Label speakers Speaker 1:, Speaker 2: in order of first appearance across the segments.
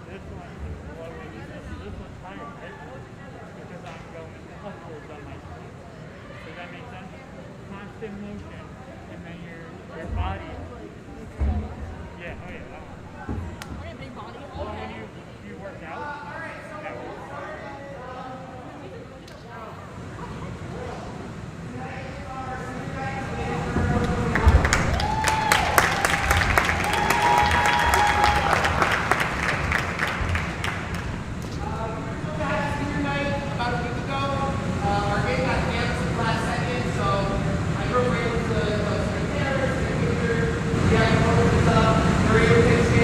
Speaker 1: This one is low resistance. This one's higher resistance because I'm going upwards on my swing. Does that make sense? Constant motion, and then your body. Yeah, oh yeah, that one.
Speaker 2: Okay, big body.
Speaker 1: Well, when you work out, that works.
Speaker 3: Yeah,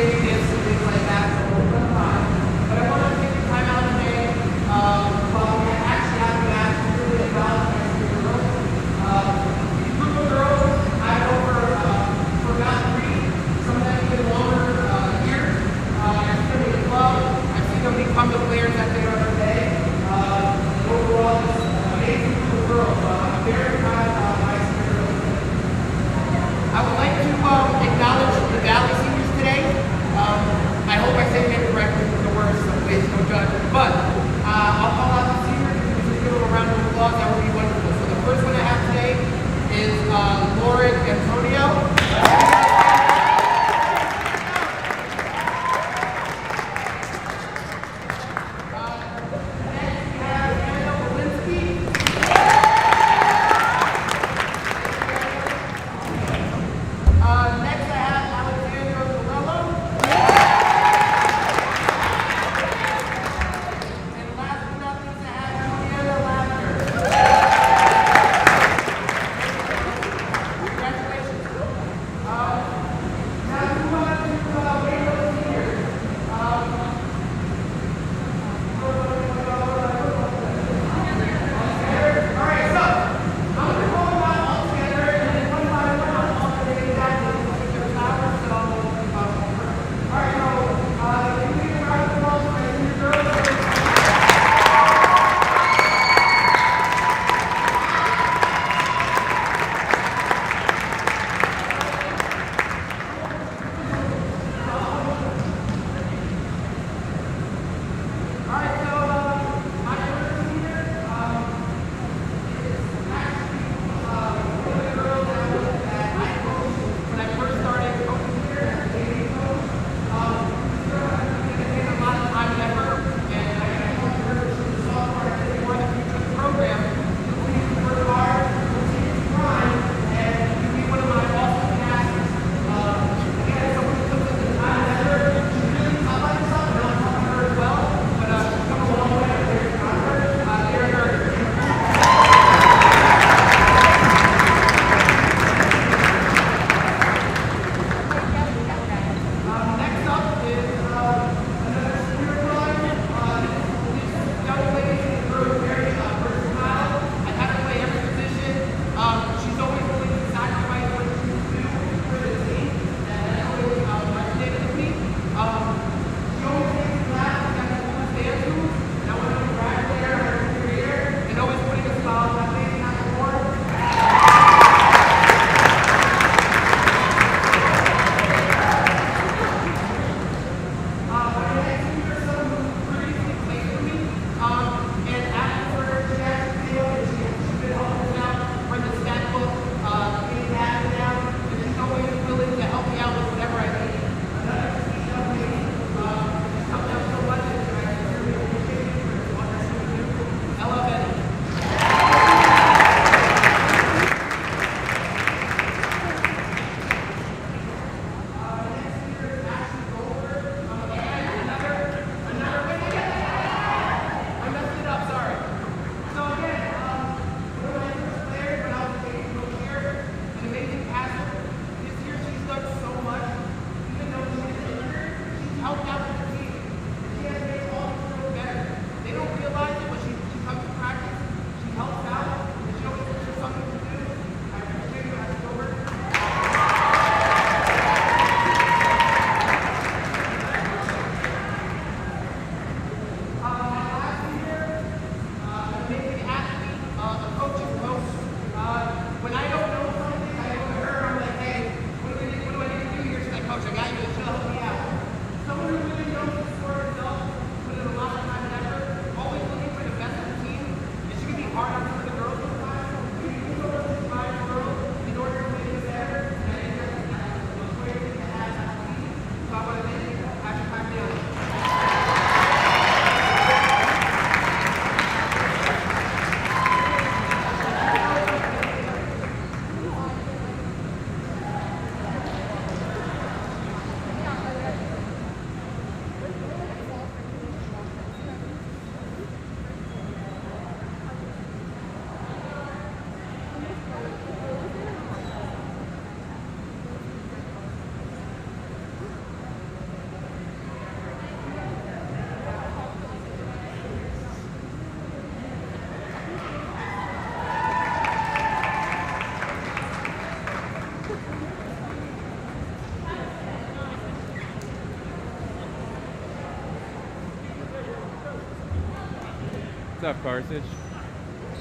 Speaker 2: What's up, Carthage?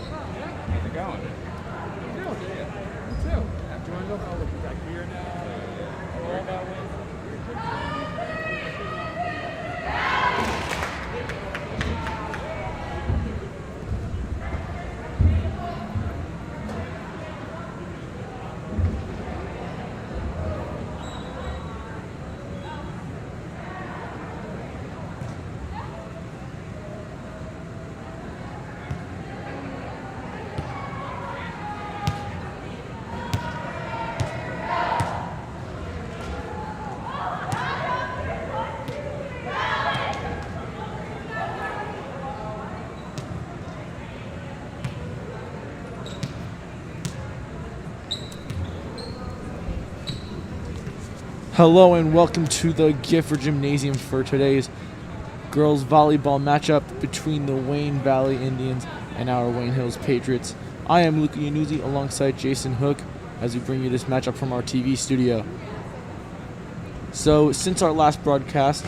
Speaker 2: How's it going?
Speaker 1: You too. I'm joined up. Oh, look, we got gear now. All that way.
Speaker 3: Hello and welcome to the Gifford Gymnasium for today's girls volleyball matchup between the Wayne Valley Indians and our Wayne Hills Patriots. I am Luca Iannuzzi alongside Jason Hook as we bring you this matchup from our TV studio. So since our last broadcast,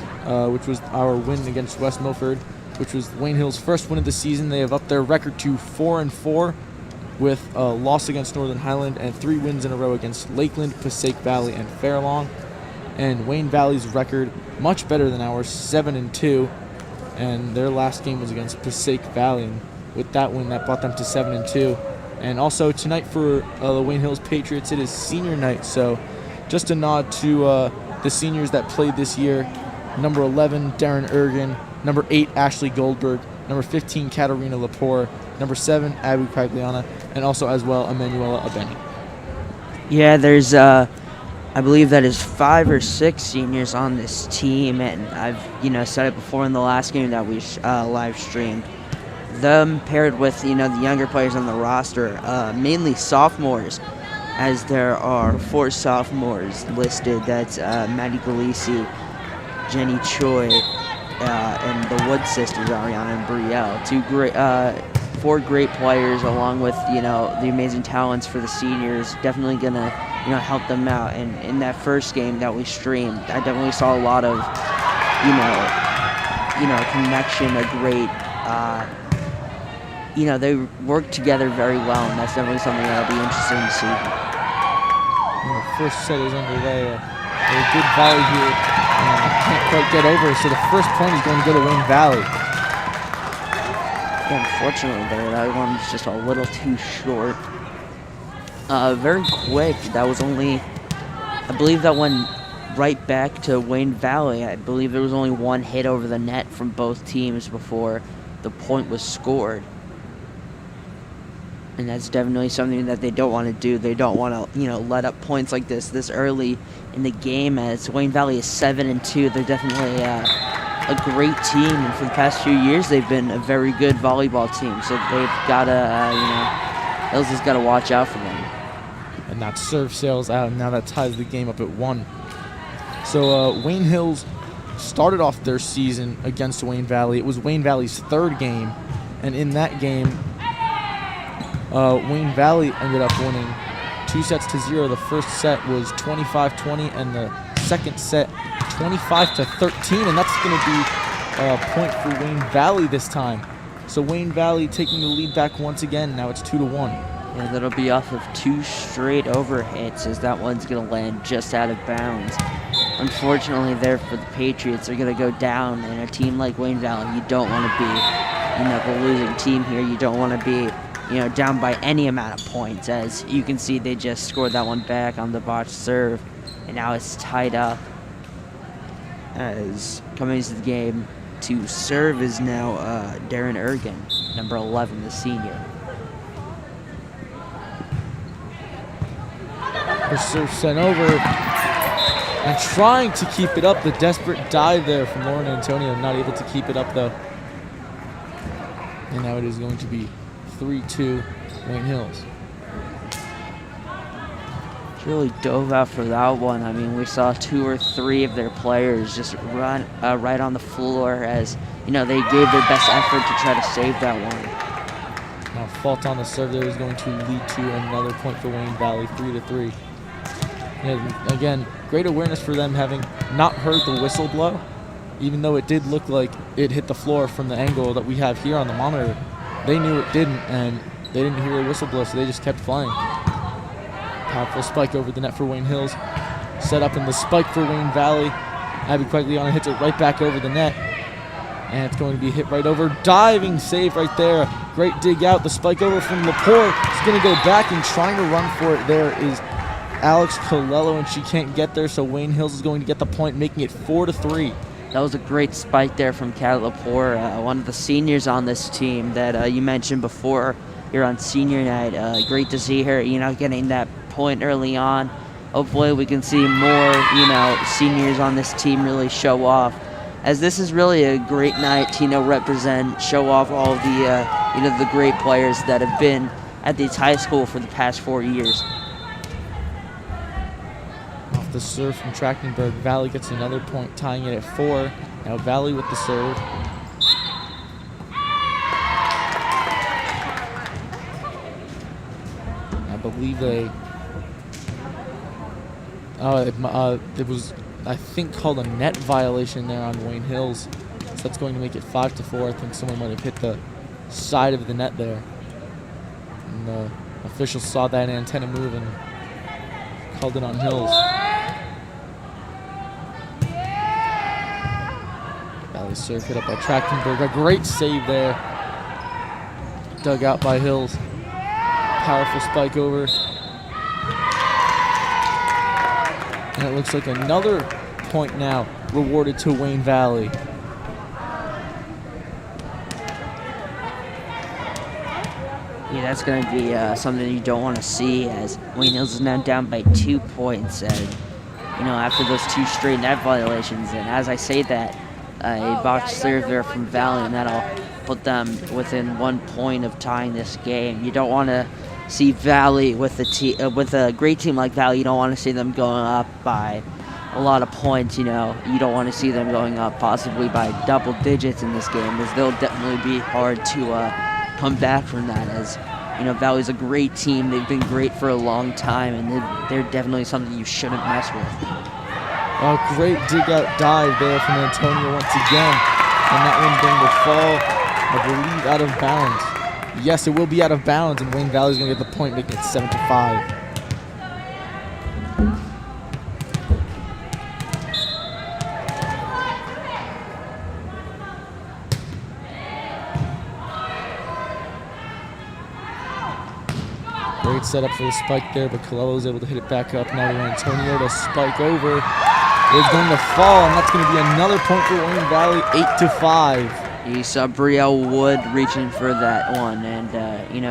Speaker 3: which was our win against West Milford, which was Wayne Hills' first win of the season, they have upped their record to 4-4 with a loss against Northern Highland and 3 wins in a row against Lakeland, Passaic Valley, and Fairlawn. And Wayne Valley's record much better than ours, 7-2, and their last game was against Passaic Valley, and with that win that brought them to 7-2. And also tonight for the Wayne Hills Patriots, it is senior night, so just a nod to the seniors that played this year: number 11 Darren Ergen, number 8 Ashley Goldberg, number 15 Katarina Lepore, number 7 Abby Quagliana, and also as well Emanuela Abeni.
Speaker 4: Yeah, there's I believe that is 5 or 6 seniors on this team, and I've said it before in the last game that we live streamed. Them paired with the younger players on the roster, mainly sophomores, as there are 4 sophomores listed. That's Maddie Galisi, Jenny Choi, and the Wood sisters, Ariana and Brielle. 4 great players, along with the amazing talents for the seniors. Definitely gonna help them out. And in that first game that we streamed, I definitely saw a lot of connection, a great they work together very well, and that's definitely something that'll be interesting to see.
Speaker 3: The first set is underway. A good volley here. Can't quite get over, so the first point is going to go to Wayne Valley.
Speaker 4: Yeah, unfortunately, that one was just a little too short. Very quick. That was only, I believe that went right back to Wayne Valley. I believe there was only 1 hit over the net from both teams before the point was scored. And that's definitely something that they don't want to do. They don't want to, let up points like this early in the game, as Wayne Valley is 7-2. They're definitely a great team, and for the past few years, they've been a very good volleyball team. So they've got to, Hills has got to watch out for them.
Speaker 3: And that serve sails out, and now that ties the game up at 1. So Wayne Hills started off their season against Wayne Valley. It was Wayne Valley's 3rd game, and in that game, Wayne Valley ended up winning 2-0. The first set was 25-20, and the second set 25-13, and that's going to be a point for Wayne Valley this time. So Wayne Valley taking the lead back once again. Now it's 2-1.
Speaker 4: Yeah, that'll be off of 2 straight overhits, as that one's going to land just out of bounds. Unfortunately, there for the Patriots, they're going to go down, and a team like Wayne Valley, you don't want to be, the losing team here. You don't want to be, down by any amount of points. As you can see, they just scored that one back on the botched serve, and now it's tied up. As coming into the game to serve is now Darren Ergen, number 11, the senior.
Speaker 3: Her serve sent over, and trying to keep it up. The desperate dive there from Lauren Antonio, not able to keep it up though. And now it is going to be 3-2 Wayne Hills.
Speaker 4: Really dove out for that one. I mean, we saw 2 or 3 of their players just run right on the floor, as they gave their best effort to try to save that one.
Speaker 3: Now fault on the serve there is going to lead to another point for Wayne Valley, 3-3. And again, great awareness for them, having not heard the whistle blow, even though it did look like it hit the floor from the angle that we have here on the monitor. they knew it didn't, and they didn't hear a whistle blow, so they just kept flying. Powerful spike over the net for Wayne Hills. Set up in the spike for Wayne Valley. Abby Quagliano hits it right back over the net. And it's going to be hit right over. Diving save right there. Great dig out. The spike over from Lepore. It's going to go back, and trying to run for it there is Alex Colello, and she can't get there, so Wayne Hills is going to get the point, making it 4-3.
Speaker 4: That was a great spike there from Kat Lepore, one of the seniors on this team that you mentioned before here on senior night. Great to see her, getting that point early on. Hopefully we can see more, seniors on this team really show off, as this is really a great night to, represent, show off all the, the great players that have been at this high school for the past 4 years.
Speaker 3: Off the serve from Trachtenberg, Valley gets another point, tying it at 4. Now Valley with the serve. I believe it was, I think, called a net violation there on Wayne Hills. So that's going to make it 5-4. I think someone might have hit the side of the net there. And the officials saw that antenna move and called it on Hills. Valley serve hit up by Trachtenberg. A great save there. Dug out by Hills. Powerful spike over. And it looks like another point now rewarded to Wayne Valley.
Speaker 4: Yeah, that's going to be something you don't want to see, as Wayne Hills is now down by 2 points, and after those 2 straight net violations. And as I say that, a botched serve there from Valley, and that'll put them within 1 point of tying this game. You don't want to see Valley with a great team like Valley. You don't want to see them going up by a lot of points. You don't want to see them going up possibly by double digits in this game, as they'll definitely be hard to come back from that. As Valley's a great team. They've been great for a long time, and they're definitely something you shouldn't mess with.
Speaker 3: A great dig out dive there from Antonio once again, and that one's going to fall, I believe, out of bounds. Yes, it will be out of bounds, and Wayne Valley's going to get the point, making it 7-5. Great setup for the spike there, but Colello's able to hit it back up. Now to Antonio to spike over. It's going to fall, and that's going to be another point for Wayne Valley, 8-5.
Speaker 4: You saw Brielle Wood reaching for that one, and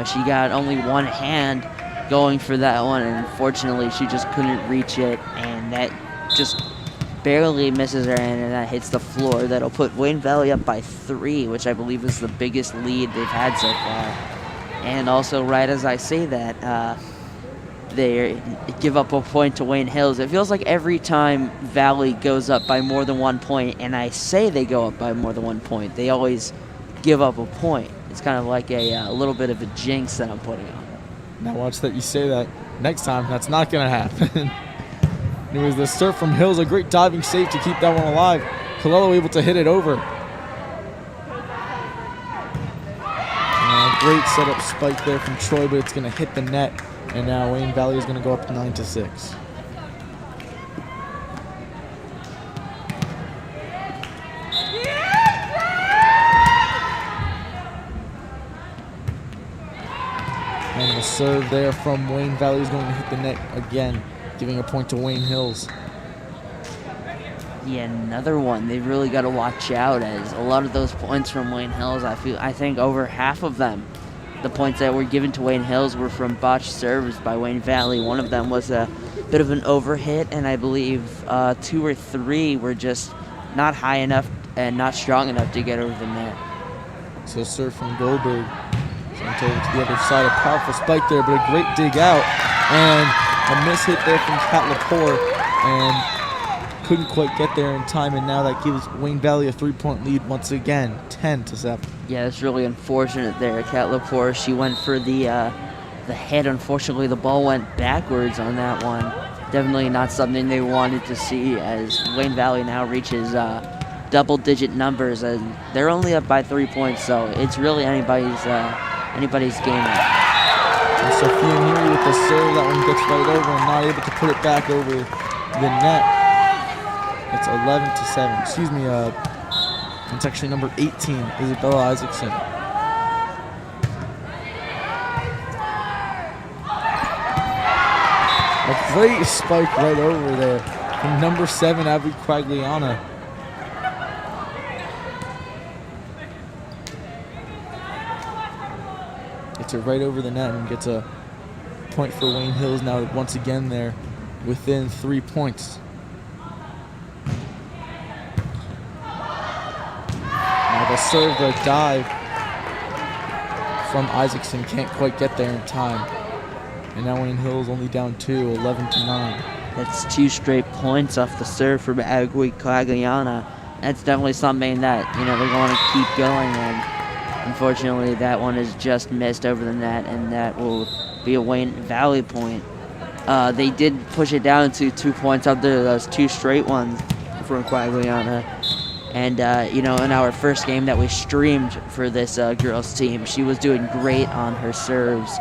Speaker 4: she got only one hand going for that one, and unfortunately she just couldn't reach it, and that just barely misses her hand, and that hits the floor. That'll put Wayne Valley up by 3, which I believe is the biggest lead they've had so far. And also, right as I say that, they give up a point to Wayne Hills. It feels like every time Valley goes up by more than 1 point, and I say they go up by more than 1 point, they always give up a point. It's kind of like a little bit of a jinx that I'm putting on them.
Speaker 3: Now watch that you say that. Next time, that's not going to happen. It was the serve from Hills, a great diving save to keep that one alive. Colello able to hit it over. Great setup spike there from Troy, but it's going to hit the net. And now Wayne Valley is going to go up 9-6. And the serve there from Wayne Valley is going to hit the net again, giving a point to Wayne Hills.
Speaker 4: Yeah, another one. They really got to watch out, as a lot of those points from Wayne Hills, I think over half of them, the points that were given to Wayne Hills, were from botched serves by Wayne Valley. One of them was a bit of an overhit, and I believe 2 or 3 were just not high enough and not strong enough to get over the net.
Speaker 3: So serve from Goldberg. Sent over to the other side. A powerful spike there, but a great dig out. And a miss hit there from Kat Lepore. And couldn't quite get there in time, and now that gives Wayne Valley a 3-point lead once again, 10-7.
Speaker 4: Yeah, it's really unfortunate there. Kat Lepore, she went for the head. Unfortunately, the ball went backwards on that one. Definitely not something they wanted to see, as Wayne Valley now reaches double-digit numbers, and they're only up by 3 points, so it's really anybody's game.
Speaker 3: And Sophia Neary with the serve. That one gets right over and not able to put it back over the net. It's 11-7. Excuse me. It's actually number 18, Isabella Isaacson. A great spike right over there from number 7, Abby Quagliana. Gets it right over the net and gets a point for Wayne Hills. Now once again they're within 3 points. Now the serve, the dive from Isaacson can't quite get there in time. And now Wayne Hills only down 2, 11-9.
Speaker 4: That's 2 straight points off the serve from Agui Quagliana. That's definitely something that, they're going to keep going, and unfortunately that one is just missed over the net, and that will be a Wayne Valley point. They did push it down to 2 points after those 2 straight ones from Quagliana. And, in our first game that we streamed for this girls team, she was doing great on her serves.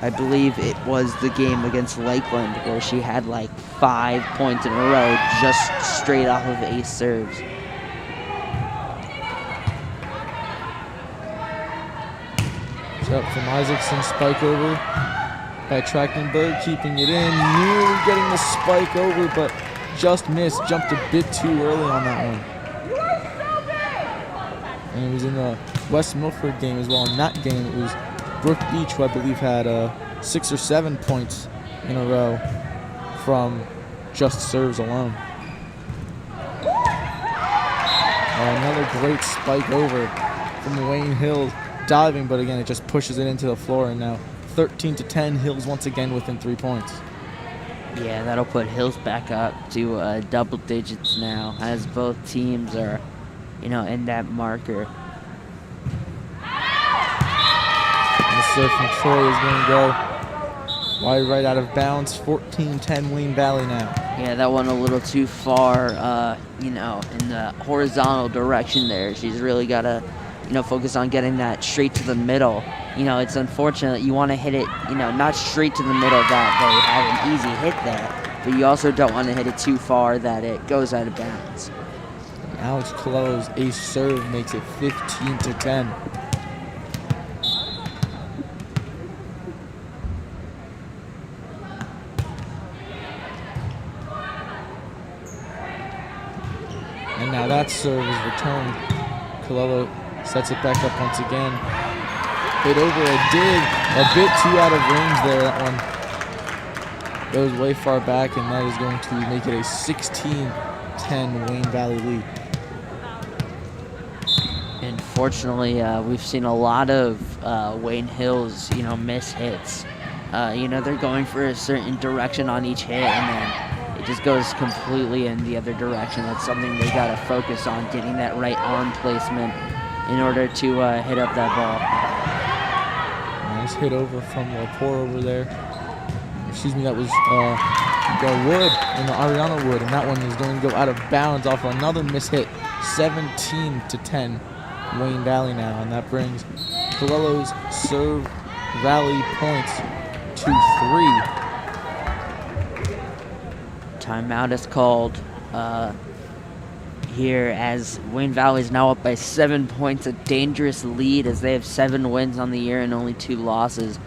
Speaker 4: I believe it was the game against Lakeland where she had like 5 points in a row just straight off of ace serves.
Speaker 3: Up from Isaacson, spike over by Trachtenberg, keeping it in, nearly getting the spike over, but just missed, jumped a bit too early on that one. And it was in the West Milford game as well. In that game, it was Brooke Beach, who I believe had 6 or 7 points in a row from just serves alone. Another great spike over from Wayne Hills, diving, but again, it just pushes it into the floor, and now 13-10, Hills once again within 3 points.
Speaker 4: Yeah, that'll put Hills back up to double digits now, as both teams are, in that marker.
Speaker 3: The serve from Troy is going to go wide right out of bounds. 14-10 Wayne Valley now.
Speaker 4: Yeah, that went a little too far, in the horizontal direction there. She's really got to, focus on getting that straight to the middle. It's unfortunate. You want to hit it, not straight to the middle that they have an easy hit there, but you also don't want to hit it too far that it goes out of bounds.
Speaker 3: Alex Colello's ace serve makes it 15-10. And now that serve is returned. Colello sets it back up once again. Hit over a dig, a bit too out of range there. That one goes way far back, and that is going to make it a 16-10 Wayne Valley lead.
Speaker 4: Unfortunately, we've seen a lot of Wayne Hills, miss hits. They're going for a certain direction on each hit, and then it just goes completely in the other direction. That's something they got to focus on, getting that right arm placement in order to hit up that ball.
Speaker 3: Nice hit over from Lepore over there. Excuse me, that was Wood, and Ariana Wood, and that one is going to go out of bounds off another miss hit. 17-10 Wayne Valley now, and that brings Colello's serve rally points to 3.
Speaker 4: Timeout is called here as Wayne Valley is now up by 7 points, a dangerous lead as they have 7 wins on the year and only 2 losses.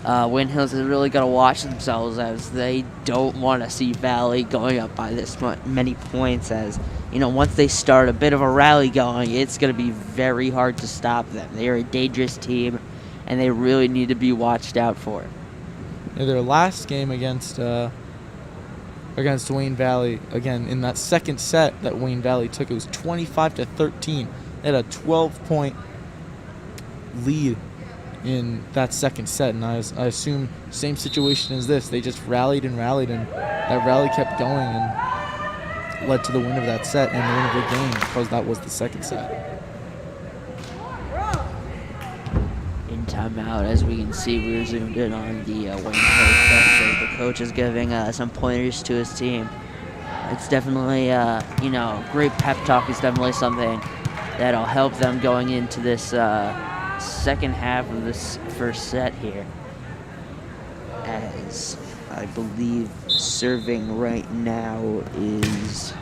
Speaker 4: Wayne Hills has really got to watch themselves as they don't want to see Valley going up by this many points, as once they start a bit of a rally going, it's going to be very hard to stop them. They are a dangerous team, and they really need to be watched out for.
Speaker 3: In their last game against Wayne Valley, again, in that second set that Wayne Valley took, it was 25-13. They had a 12-point lead in that second set, and I assume same situation as this. They just rallied, and that rally kept going and led to the win of that set and the win of the game, because that was the second set.
Speaker 4: In timeout, as we can see, we're zoomed in on the Wayne Hills bench. The coach is giving some pointers to his team. it's definitely, great pep talk is definitely something that'll help them going into this second half of this first set here. As I believe serving right now is...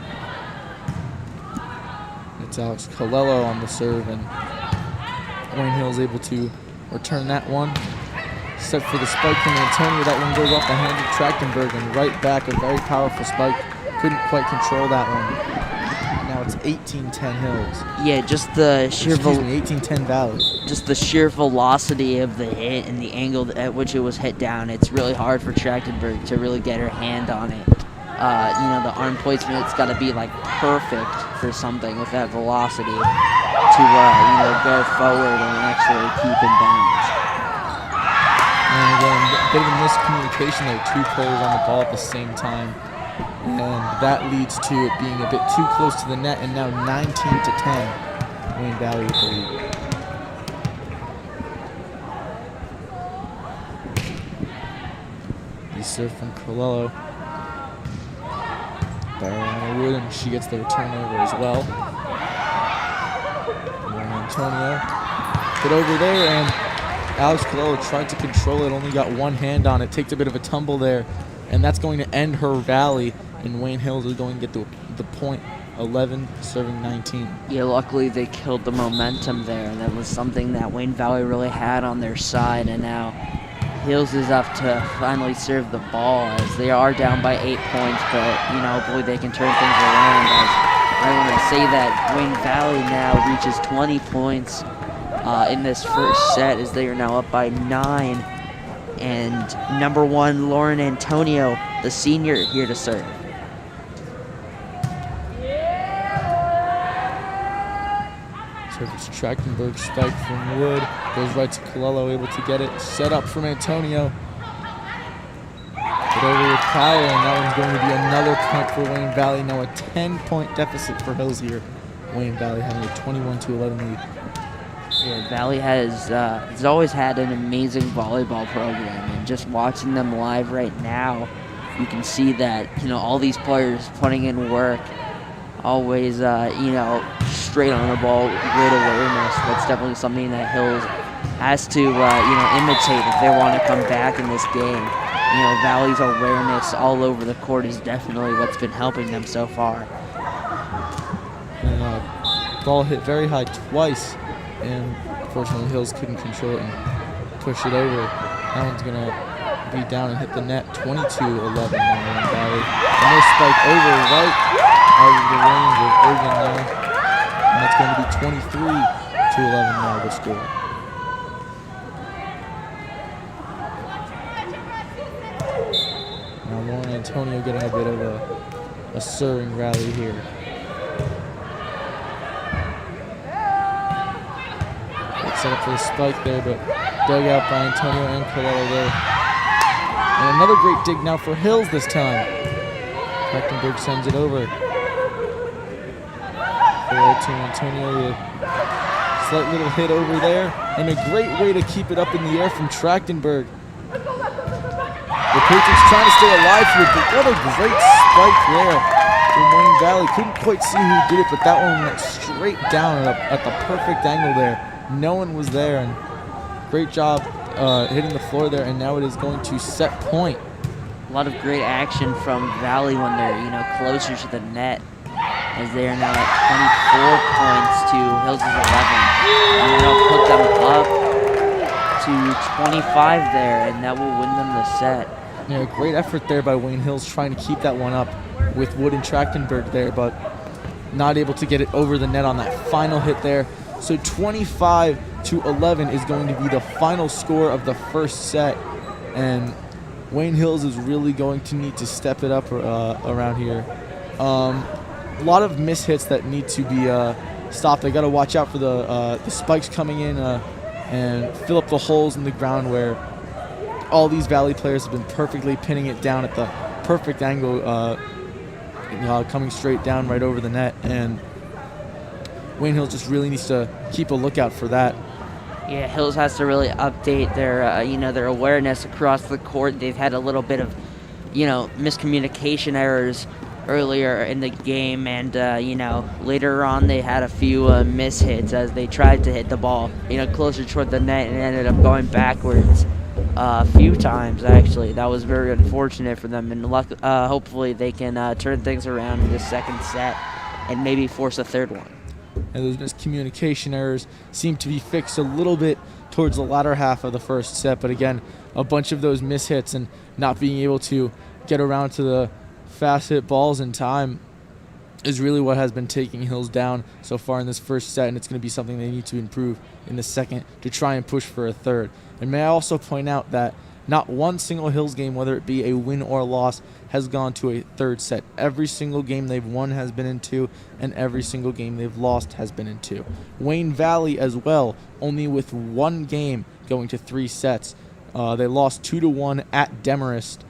Speaker 3: It's Alex Colello on the serve, and Wayne Hill is able to return that one. Set for the spike from Antonio. That one goes off the hands of Trachtenberg and right back. A very powerful spike. Couldn't quite control that one. Now it's 18-10 Hills.
Speaker 4: Yeah, just the sheer
Speaker 3: 18-10 Valley.
Speaker 4: Just the sheer velocity of the hit and the angle at which it was hit down. It's really hard for Trachtenberg to really get her hand on it. The arm placement's got to be like perfect for something with that velocity to go forward and actually keep in bounds.
Speaker 3: And again, a bit of a miscommunication there. Two players on the ball at the same time. And that leads to it being a bit too close to the net, and now 19-10. Wayne Valley with the lead. The serve from Colello. Barrel on the wood, and she gets the return over as well. And Antonio put over there, and Alex Colello tried to control it, only got one hand on it, takes a bit of a tumble there, and that's going to end her rally, and Wayne Hills is going to get the point, 11 serving 19.
Speaker 4: Yeah, luckily they killed the momentum there, and that was something that Wayne Valley really had on their side, and now Hills is up to finally serve the ball as they are down by 8 points, but, hopefully they can turn things around. As I want to say that Wayne Valley now reaches 20 points in this first set as they are now up by 9. And number 1, Lauren Antonio, the senior, here to serve.
Speaker 3: Service Trachtenberg spike from Wood. Goes right to Colello, able to get it. Set up from Antonio. Put over with Powell, and that one's going to be another point for Wayne Valley. Now a 10-point deficit for Hills here. Wayne Valley having a 21-11 lead.
Speaker 4: Yeah, Valley has always had an amazing volleyball program, and just watching them live right now, you can see that all these players putting in work, always straight on the ball, great awareness. That's definitely something that Hills has to imitate if they want to come back in this game. Valley's awareness all over the court is definitely what's been helping them so far.
Speaker 3: And ball hit very high twice, and unfortunately Hills couldn't control it and push it over. That one's going to be down and hit the net, 22-11 now in Valley. And they spike over right out of the range of Ergen there. And that's going to be 23-11 now the score. Now Lauren Antonio getting a bit of a serving rally here. Set up for the spike there, but dug out by Antonio and Colello there. And another great dig now for Hills this time. Trachtenberg sends it over. Forward to Antonio, a slight little hit over there, and a great way to keep it up in the air from Trachtenberg. The Patriots trying to stay alive here, but what a great spike there from Wayne Valley. Couldn't quite see who did it, but that one went straight down at the perfect angle there. No one was there, and great job hitting the floor there, and now it is going to set point.
Speaker 4: A lot of great action from Valley when they're closer to the net, as they are now at 24 points to Hills' 11. And that'll put them up to 25 there, and that will win them the set.
Speaker 3: Yeah, great effort there by Wayne Hills trying to keep that one up with Wood and Trachtenberg there, but not able to get it over the net on that final hit there. So 25-11 is going to be the final score of the first set, and Wayne Hills is really going to need to step it up around here. A lot of mishits that need to be stopped. They got to watch out for the spikes coming in and fill up the holes in the ground where all these Valley players have been perfectly pinning it down at the perfect angle, coming straight down right over the net, and Wayne Hills just really needs to keep a lookout for that.
Speaker 4: Yeah, Hills has to really update their, their awareness across the court. They've had a little bit of, miscommunication errors earlier in the game, and later on they had a few mishits as they tried to hit the ball closer toward the net and ended up going backwards a few times. Actually, that was very unfortunate for them, and hopefully they can turn things around in the second set and maybe force a third one.
Speaker 3: And those miscommunication errors seem to be fixed a little bit towards the latter half of the first set, but again, a bunch of those mishits and not being able to get around to the fast hit balls in time is really what has been taking Hills down so far in this first set, and it's going to be something they need to improve in the second to try and push for a third. And may I also point out that not one single Hills game, whether it be a win or a loss, has gone to a third set. Every single game they've won has been in 2, and every single game they've lost has been in 2. Wayne Valley as well, only with one game going to 3 sets. They lost 2-1 at Demarest.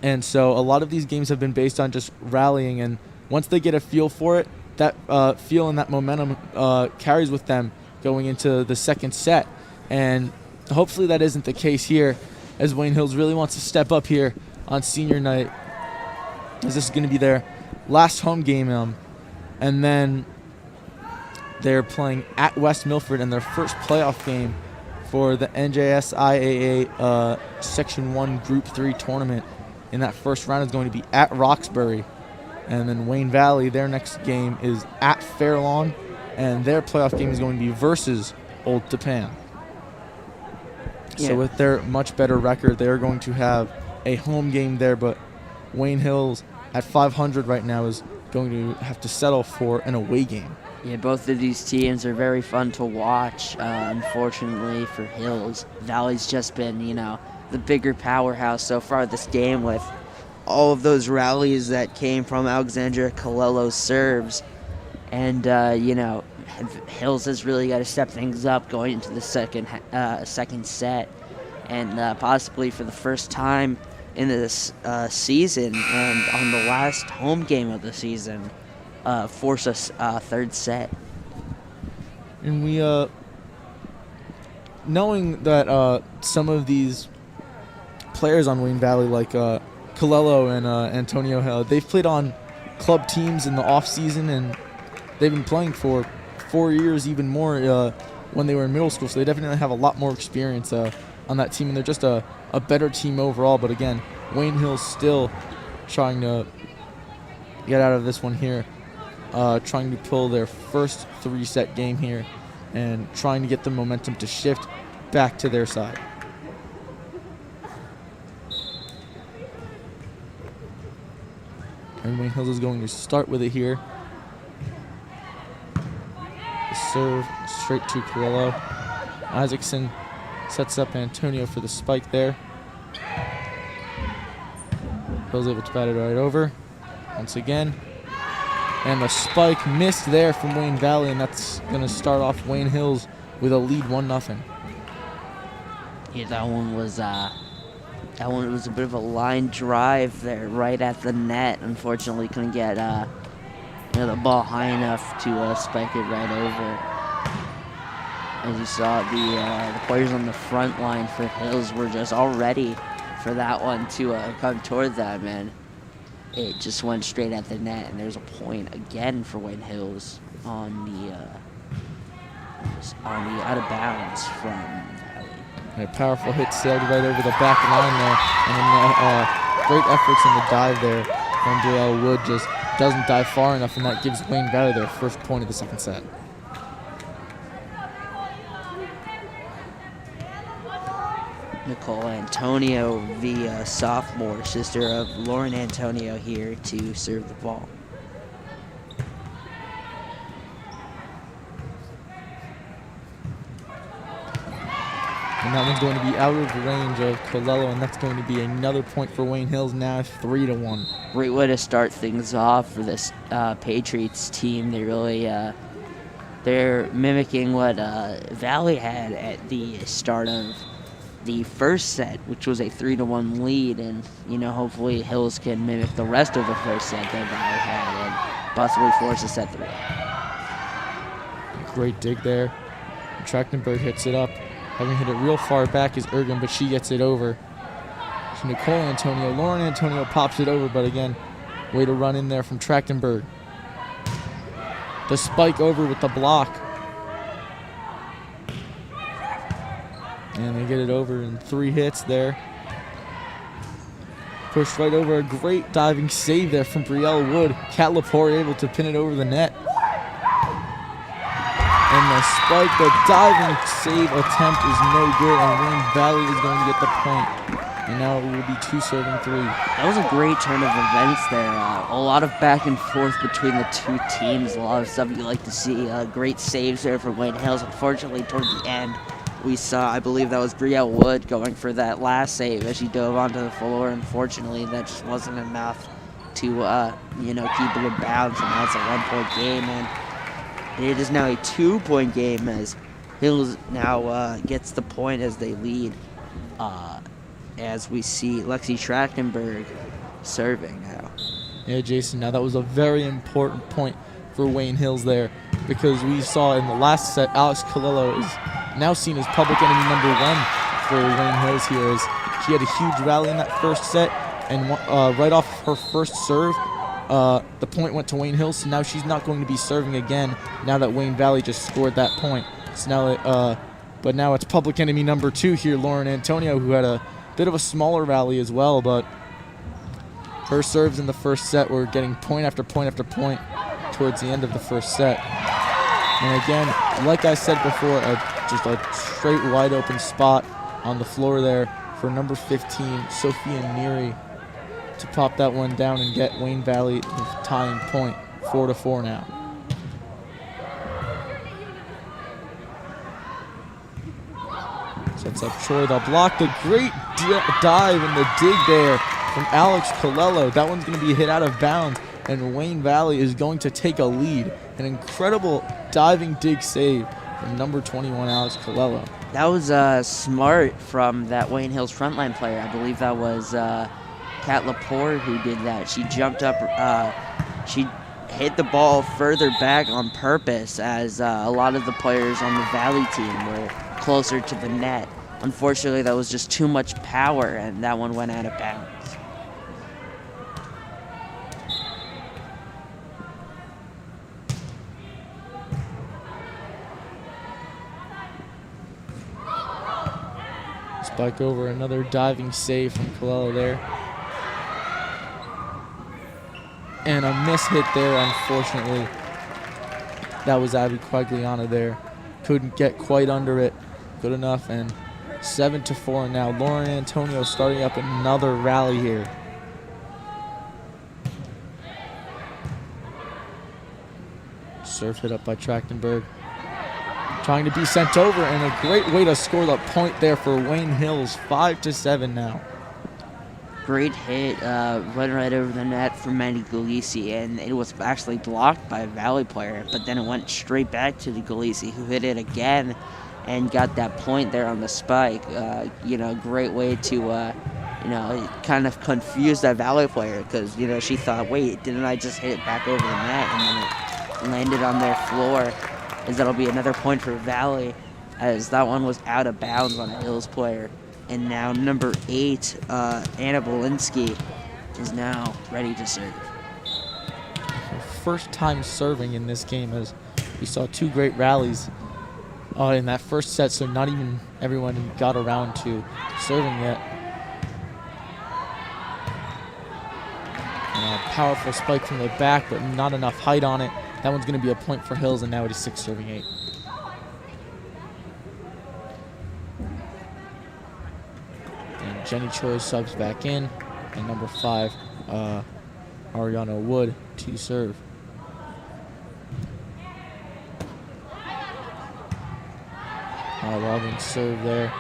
Speaker 3: And so a lot of these games have been based on just rallying, and once they get a feel for it, that feel and that momentum carries with them going into the second set. And hopefully that isn't the case here, as Wayne Hills really wants to step up here on senior night, as this is going to be their last home game. And then they're playing at West Milford in their first playoff game for the NJSIAA Section 1 Group 3 tournament. In that first round is going to be at Roxbury. And then Wayne Valley, their next game is at Fairlawn, and their playoff game is going to be versus Old Tappan.
Speaker 4: Yeah.
Speaker 3: So with their much better record, they are going to have a home game there, but Wayne Hills at 500 right now is going to have to settle for an away game.
Speaker 4: Yeah, both of these teams are very fun to watch. Unfortunately for Hills, Valley's just been, the bigger powerhouse so far this game, with all of those rallies that came from Alexandra Colello's serves. And, Hills has really got to step things up going into the second set, and possibly for the first time in this season and on the last home game of the season, force a third set.
Speaker 3: And we, knowing that some of these players on Wayne Valley, like Colello and Antonio, they've played on club teams in the off season, and they've been playing for 4 years, even more when they were in middle school. So they definitely have a lot more experience on that team, and they're just a better team overall. But again, Wayne Hills still trying to get out of this one here, trying to pull their first 3-set game here and trying to get the momentum to shift back to their side. And Wayne Hills is going to start with it here. The serve straight to Colello. Isaacson sets up Antonio for the spike there. Hills able to bat it right over once again. And the spike missed there from Wayne Valley, and that's going to start off Wayne Hills with a lead 1-0.
Speaker 4: Yeah, that one was a bit of a line drive there, right at the net. Unfortunately, couldn't get the ball high enough to spike it right over. As you saw, the players on the front line for Hills were just all ready for that one to come toward them, and it just went straight at the net. And there's a point again for Wayne Hills on the out of bounds from Valley.
Speaker 3: And a powerful hit sailed right over the back line there, and then great efforts in the dive there from Joel Wood. Just doesn't dive far enough, and that gives Wayne Valley their first point of the second set.
Speaker 4: Nicole Antonio, the sophomore, sister of Lauren Antonio, here to serve the ball.
Speaker 3: And that one's going to be out of range of Colello, and that's going to be another point for Wayne Hills, now 3-1.
Speaker 4: Great way to start things off for this Patriots team. They really they're mimicking what Valley had at the start of the first set, which was a 3-1 lead, and hopefully Hills can mimic the rest of the first set that Valley had and possibly force a set 3.
Speaker 3: Great dig there. Trachtenberg hits it up. Having hit it real far back is Ergen, but she gets it over to Nicole Antonio. Lauren Antonio pops it over, but again, Way to run in there from Trachtenberg. The spike over with the block. And they get it over in 3 hits there. Pushed right over. A great diving save there from Brielle Wood. Kat Lepore able to pin it over the net. And the spike, the diving save attempt is no good, and Wayne Valley is going to get the point. And now it will be 2 serving 3.
Speaker 4: That was a great turn of events there. A lot of back and forth between the two teams. A lot of stuff you like to see. Great saves there from Wayne Hills. Unfortunately, toward the end, we saw, I believe that was Brielle Wood going for that last save as she dove onto the floor. Unfortunately, that just wasn't enough to, keep it in bounds. And now it's a 1-point game, and it is now a 2-point game as Hills now gets the point as they lead. As we see Lexi Trachtenberg serving now.
Speaker 3: Yeah, Jason, now that was a very important point for Wayne Hills there, because we saw in the last set, Alex Colello is now seen as public enemy number 1 for Wayne Hills here, as she had a huge rally in that first set, and right off her first serve, the point went to Wayne Hills, so now she's not going to be serving again now that Wayne Valley just scored that point. So now, but now it's public enemy number 2 here, Lauren Antonio, who had a bit of a smaller rally as well, but her serves in the first set were getting point after point after point towards the end of the first set. And again, like I said before, just a straight wide open spot on the floor there for number 15, Sophia Neary, to pop that one down and get Wayne Valley the tying point, 4-4 now. Sets up Troy, the block, the great dive and the dig there from Alex Colello. That one's going to be hit out of bounds, and Wayne Valley is going to take a lead. An incredible diving dig save from number 21, Alex Colello.
Speaker 4: That was smart from that Wayne Hills frontline player. I believe that was Kat Lepore who did that. She jumped up, she hit the ball further back on purpose, as a lot of the players on the Valley team were closer to the net. Unfortunately, that was just too much power, and that one went out of bounds.
Speaker 3: Spike over, another diving save from Colello there. And a miss hit there, unfortunately. That was Abby Quagliana there. Couldn't get quite under it. Good enough, and 7-4 now. Lauren Antonio starting up another rally here. Serve hit up by Trachtenberg. Trying to be sent over, and a great way to score the point there for Wayne Hills. 5-7 now.
Speaker 4: Great hit, went right over the net for Mandy Galisi, and it was actually blocked by a Valley player, but then it went straight back to the Galisi, who hit it again and got that point there on the spike. Great way to, kind of confuse that Valley player, because, she thought, wait, didn't I just hit it back over the net? And then it landed on their floor, as that'll be another point for Valley, as that one was out of bounds on a Hills player. And now number 8, Anna Belinsky, is now ready to serve.
Speaker 3: First time serving in this game, as we saw 2 great rallies in that first set, so not even everyone got around to serving yet. And a powerful spike from the back, but not enough height on it. That one's going to be a point for Hills, and now it is 6 serving 8. Jenny Choi subs back in, and number 5, Ariana Wood, to serve. Logging serve there.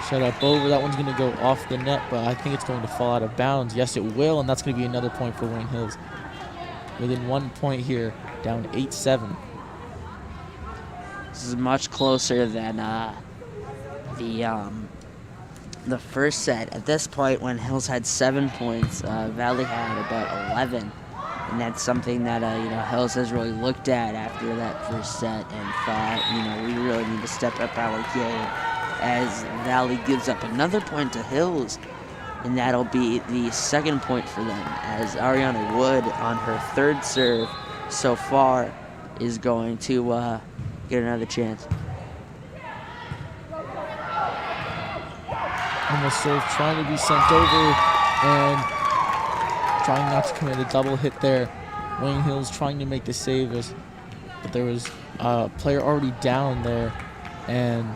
Speaker 3: Set up over. That one's going to go off the net, but I think it's going to fall out of bounds. Yes, it will, and that's going to be another point for Wayne Hills. Within 1 point here, down 8-7.
Speaker 4: This is much closer than the first set. At this point, when Hills had 7 points, Valley had about 11. And that's something that, Hills has really looked at after that first set and thought, we really need to step up our game, as Valley gives up another point to Hills. and that'll be the second point for them, as Ariana Wood on her third serve so far is going to get another chance.
Speaker 3: And the serve trying to be sent over and trying not to commit a double hit there. Wayne Hills trying to make the save, but there was a player already down there, and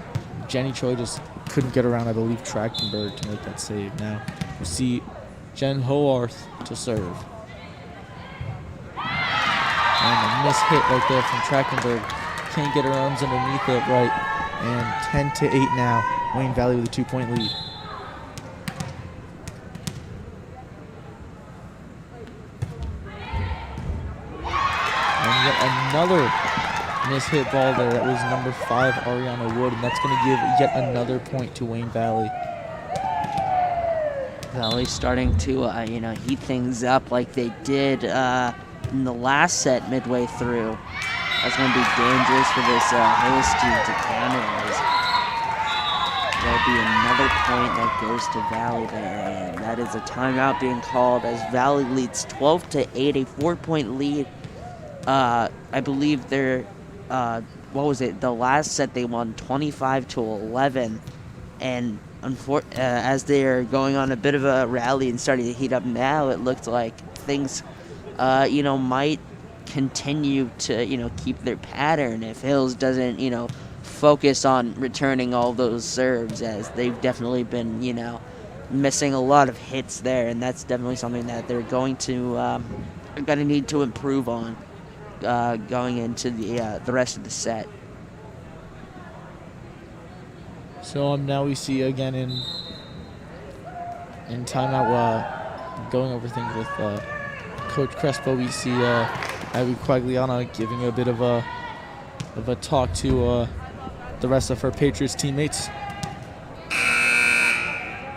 Speaker 3: Jenny Choi just couldn't get around, I believe, Trachtenberg to make that save. Now we see Jen Hoarth to serve. And a miss hit right there from Trachtenberg. Can't get her arms underneath it right. And 10-8 now. Wayne Valley with a 2-point lead. And yet another miss-hit ball there. That was number 5, Ariana Wood, and that's going to give yet another point to Wayne Valley.
Speaker 4: Valley starting to, heat things up like they did in the last set midway through. That's going to be dangerous for this Hills team to counter. There'll be another point that goes to Valley there, and that is a timeout being called as Valley leads 12-8, a 4-point lead. I believe they're, the last set they won 25-11, and as they're going on a bit of a rally and starting to heat up now, it looks like things, might continue to, keep their pattern if Hills doesn't, focus on returning all those serves, as they've definitely been, missing a lot of hits there, and that's definitely something that they're going to need to improve on going into the rest of the set.
Speaker 3: So now we see again in timeout, going over things with Coach Crespo. We see Abby Quagliana giving a bit of a talk to the rest of her Patriots teammates,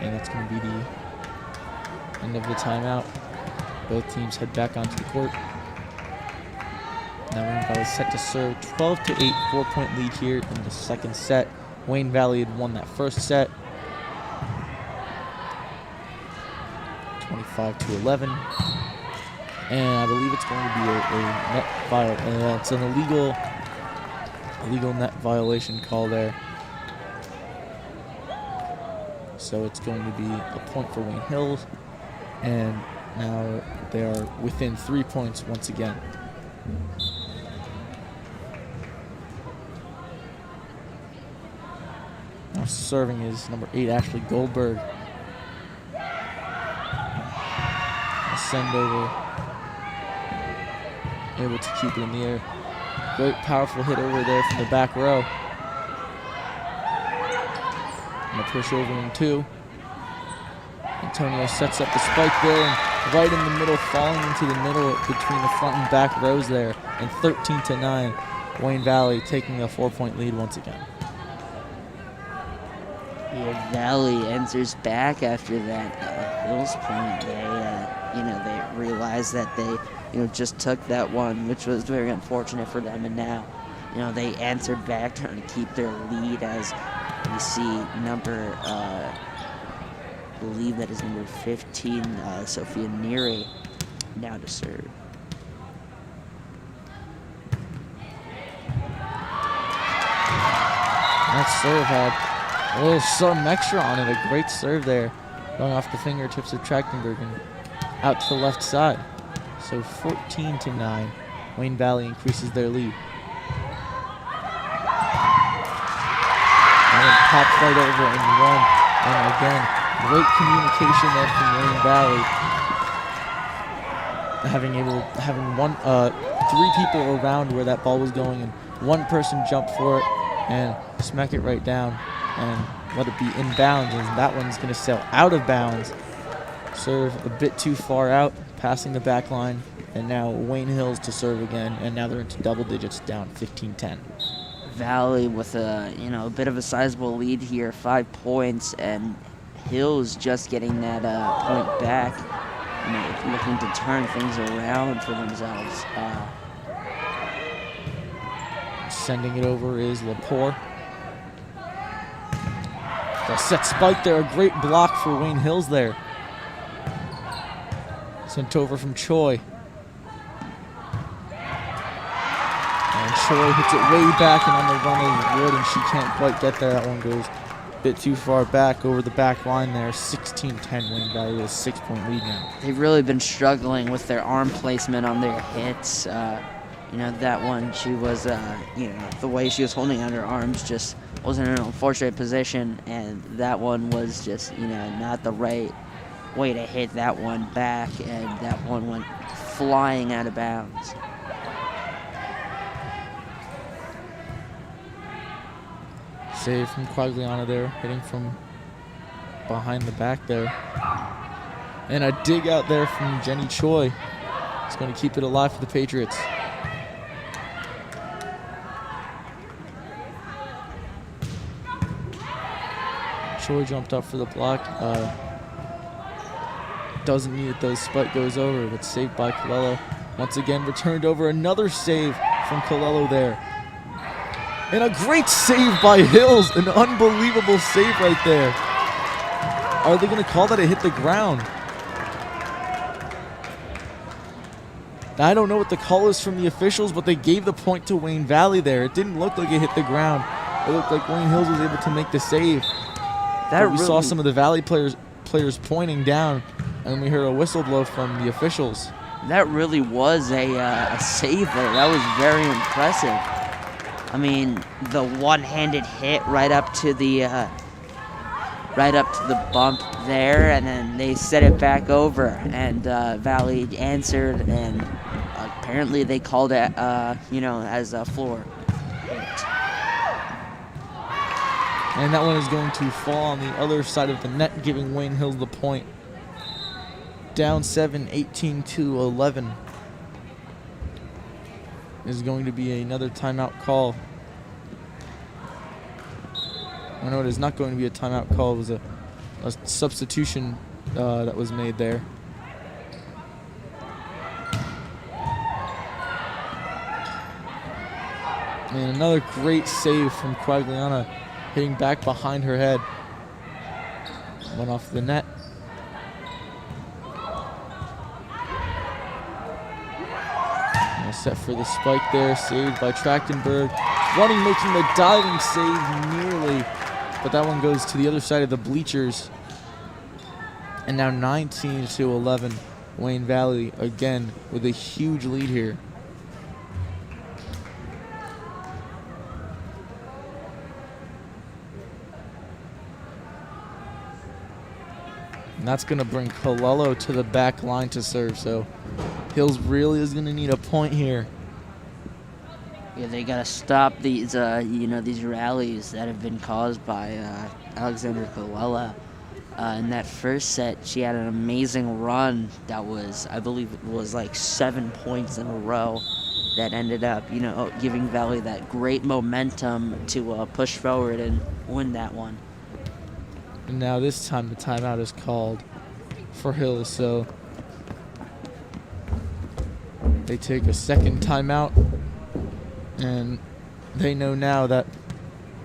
Speaker 3: and that's going to be the end of the timeout. Both teams head back onto the court. Now Wayne Valley set to serve. 12-8, 4-point lead here in the second set. Wayne Valley had won that first set, 25-11, and I believe it's going to be a net violation. It's an illegal net violation call there. So it's going to be a point for Wayne Hills, and now they are within 3 points once again. Now serving is number 8, Ashley Goldberg. A send over. Able to keep it in the air. Great powerful hit over there from the back row. And a push over in 2. Antonio sets up the spike there, and right in the middle, falling into the middle between the front and back rows there. And 13-9, Wayne Valley taking a 4-point lead once again.
Speaker 4: Yeah, Valley enters back after that Hills point. They realized that they, just took that one, which was very unfortunate for them. And now, they answered back, trying to keep their lead, as we see number, I believe that is number 15, Sophia Neary, now to serve.
Speaker 3: That serve had a little some extra on it. A great serve there, going off the fingertips of Trachtenberg and out to the left side. So 14-9, Wayne Valley increases their lead. And it pops right over and one. And again, great communication there from Wayne Valley. Having 3 people around where that ball was going, and one person jumped for it and smack it right down and let it be in bounds, and that one's going to sail out of bounds. Serve a bit too far out, passing the back line, and now Wayne Hills to serve again, and now they're into double digits, down 15-10.
Speaker 4: Valley with a bit of a sizable lead here, 5 points, and Hills just getting that point back, looking to turn things around for themselves.
Speaker 3: Sending it over is Lepore. The set spike there, a great block for Wayne Hills there. Sent over from Choi. And Choi hits it way back and on the run is Wood, and she can't quite get there. That one goes a bit too far back over the back line there. 16-10 Wayne Valley with a 6-point lead now.
Speaker 4: They've really been struggling with their arm placement on their hits. That one, she was, the way she was holding out her arms just wasn't in an unfortunate position, and that one was just, not the right way to hit that one back, and that one went flying out of bounds.
Speaker 3: Save from Quagliana there, hitting from behind the back there. And a dig out there from Jenny Choi. It's going to keep it alive for the Patriots. Choi jumped up for the block. Doesn't need it though. Spike goes over, but saved by Colello. Once again, returned over. Another save from Colello there. And a great save by Hills. An unbelievable save right there. Are they going to call that it hit the ground? Now, I don't know what the call is from the officials, but they gave the point to Wayne Valley there. It didn't look like it hit the ground. It looked like Wayne Hills was able to make the save. We saw some of the Valley players pointing down, and we heard a whistle blow from the officials.
Speaker 4: That really was a save there. That was very impressive. I mean, the one-handed hit right up to the bump there, and then they set it back over, and Valley answered, and apparently they called it, as a floor hit.
Speaker 3: And that one is going to fall on the other side of the net, giving Wayne Hills the point. Down 7, 18-11. Is going to be another timeout call. Oh, no, it is not going to be a timeout call. It was a substitution that was made there. And another great save from Quagliana, hitting back behind her head. Went off the net. And set for the spike there, saved by Trachtenberg. Running, making the diving save nearly, but that one goes to the other side of the bleachers. And now 19-11, Wayne Valley again with a huge lead here. And that's going to bring Colello to the back line to serve. So Hills really is going to need a point here.
Speaker 4: Yeah, they got to stop these, these rallies that have been caused by Alexandra Colella. In that first set, she had an amazing run that was, I believe it was like 7 points in a row that ended up, giving Valley that great momentum to push forward and win that one.
Speaker 3: And now this time the timeout is called for Hills, so they take a second timeout, and they know now that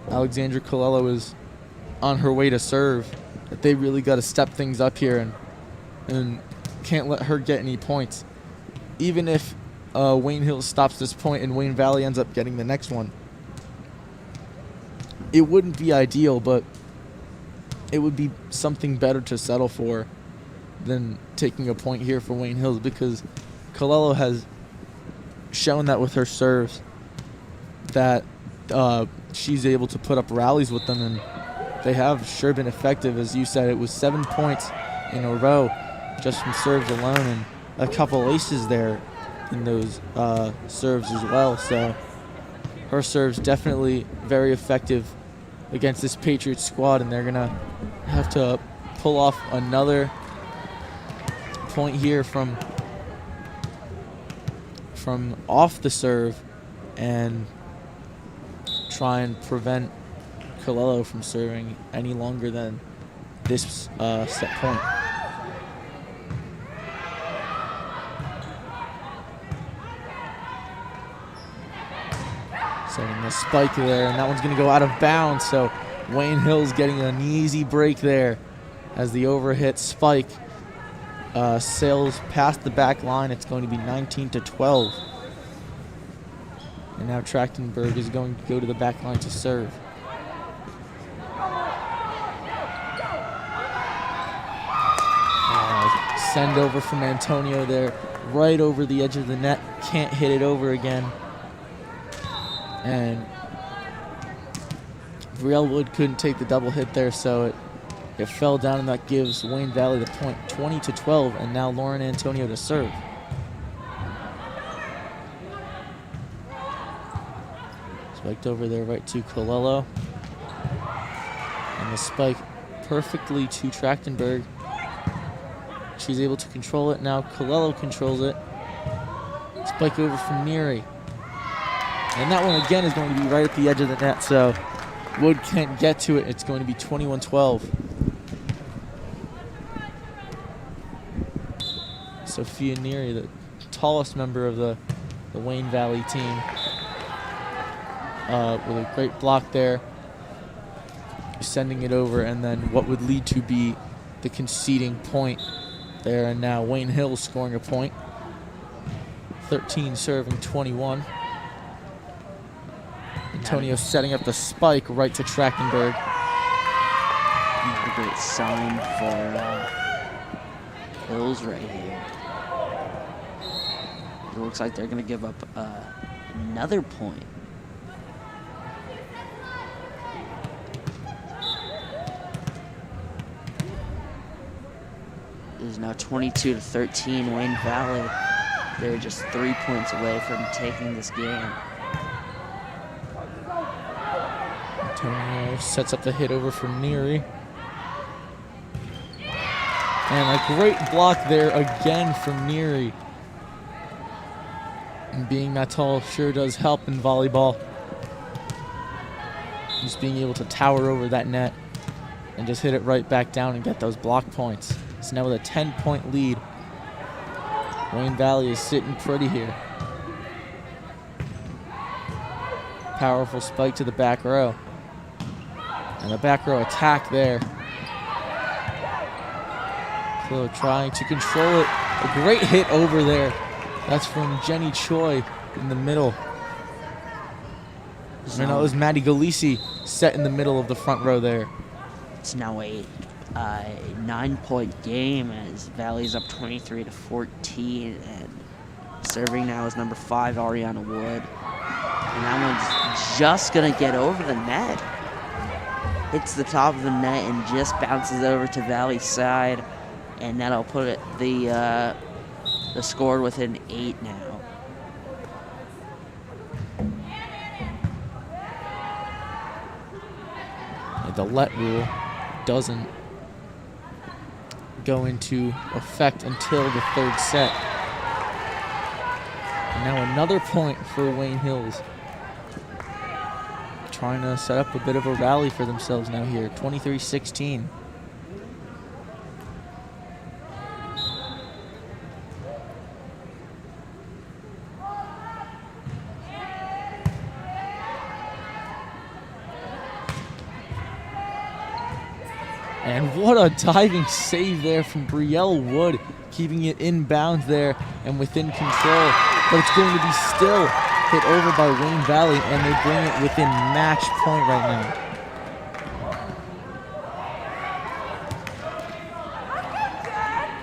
Speaker 3: Alexandra Colello is on her way to serve, that they really got to step things up here and can't let her get any points. Even if Wayne Hills stops this point and Wayne Valley ends up getting the next one, it wouldn't be ideal, but it would be something better to settle for than taking a point here for Wayne Hills, because Colello has shown that with her serves that she's able to put up rallies with them, and they have sure been effective. As you said, it was 7 points in a row just from serves alone, and a couple aces there in those serves as well. So her serves definitely very effective against this Patriots squad, and they're going to have to pull off another point here from off the serve and try and prevent Colello from serving any longer than this set point. Setting the spike there, and that one's going to go out of bounds, so Wayne Hills getting an easy break there as the overhit spike sails past the back line. It's going to be 19-12. And now Trachtenberg is going to go to the back line to serve. Send over from Antonio there, right over the edge of the net. Can't hit it over again. And Brielle Wood couldn't take the double hit there, so it fell down, and that gives Wayne Valley the point, 20-12, and now Lauren Antonio to serve. Spiked over there right to Colello. And the spike perfectly to Trachtenberg. She's able to control it. Now Colello controls it. Spike over from Neary. And that one again is going to be right at the edge of the net, so Wood can't get to it. It's going to be 21-12. Sophia Neary, the tallest member of the Wayne Valley team, with a great block there, sending it over, and then what would lead to be the conceding point there, and now Wayne Hills scoring a point. 13 serving 21. Antonio setting up the spike right to Trachtenberg.
Speaker 4: Another great sign for Hills right here. It looks like they're going to give up another point. It is now 22-13 Wayne Valley. They're just 3 points away from taking this game.
Speaker 3: Antonio sets up the hit over from Neary. And a great block there again from Neary. And being that tall sure does help in volleyball. Just being able to tower over that net and just hit it right back down and get those block points. So now with a 10-point lead, Wayne Valley is sitting pretty here. Powerful spike to the back row. And the back row attack there. Chloe trying to control it. A great hit over there. That's from Jenny Choi in the middle. No, it was Maddie Galisi set in the middle of the front row there.
Speaker 4: It's now a 9-point game as Valley's up 23-14, and serving now is number 5, Ariana Wood. And that one's just gonna get over the net. Hits the top of the net and just bounces over to Valley's side, and that'll put it the score within 8 now.
Speaker 3: The let rule doesn't go into effect until the third set. And now another point for Wayne Hills. Trying to set up a bit of a rally for themselves now here, 23-16. And what a diving save there from Brielle Wood, keeping it inbound there and within control. But it's going to be still hit over by Wayne Valley, and they bring it within match point right now.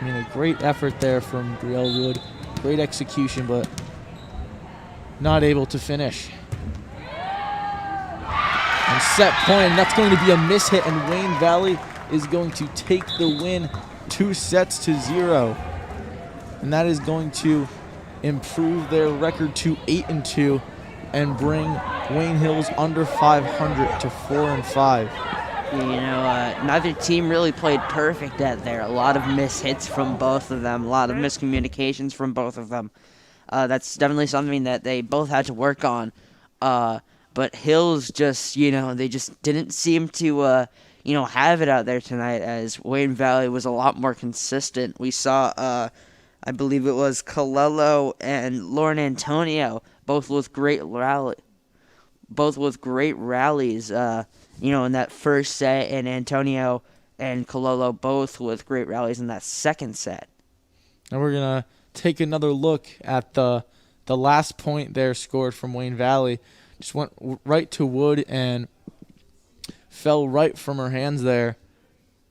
Speaker 3: I mean, a great effort there from Brielle Wood. Great execution, but not able to finish. And set point, and that's going to be a miss hit, and Wayne Valley is going to take the win 2-0. And that is going to improve their record to 8-2 and bring Wayne Hills under 500 to 4-5.
Speaker 4: You know, neither team really played perfect at there. A lot of miss hits from both of them, a lot of miscommunications from both of them. That's definitely something that they both had to work on. But Hills just, they just didn't seem to, have it out there tonight, as Wayne Valley was a lot more consistent. We saw, I believe it was Colello and Lauren Antonio, both with great rallies, in that first set, and Antonio and Colello both with great rallies in that second set.
Speaker 3: And we're going to take another look at the last point there scored from Wayne Valley. Just went right to Wood and fell right from her hands there.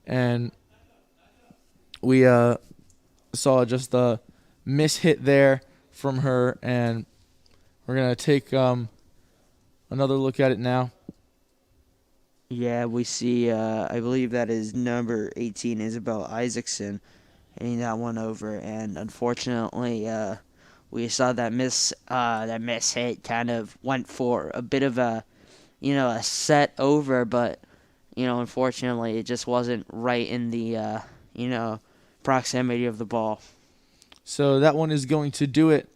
Speaker 3: And we saw just a miss hit there from her. And we're going to take another look at it now.
Speaker 4: Yeah, we see, I believe that is number 18, Isabel Isaacson, hitting that one over. And unfortunately, we saw that miss hit kind of went for a bit of a set over, but, unfortunately, it just wasn't right in the, proximity of the ball.
Speaker 3: So that one is going to do it.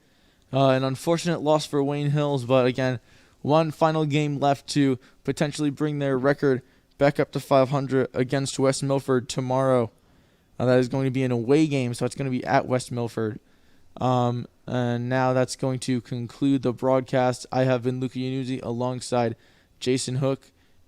Speaker 3: An unfortunate loss for Wayne Hills, but again, one final game left to potentially bring their record back up to 500 against West Milford tomorrow. That is going to be an away game, so it's going to be at West Milford. And now that's going to conclude the broadcast. I have been Luca Yanuzzi alongside Jason Hook.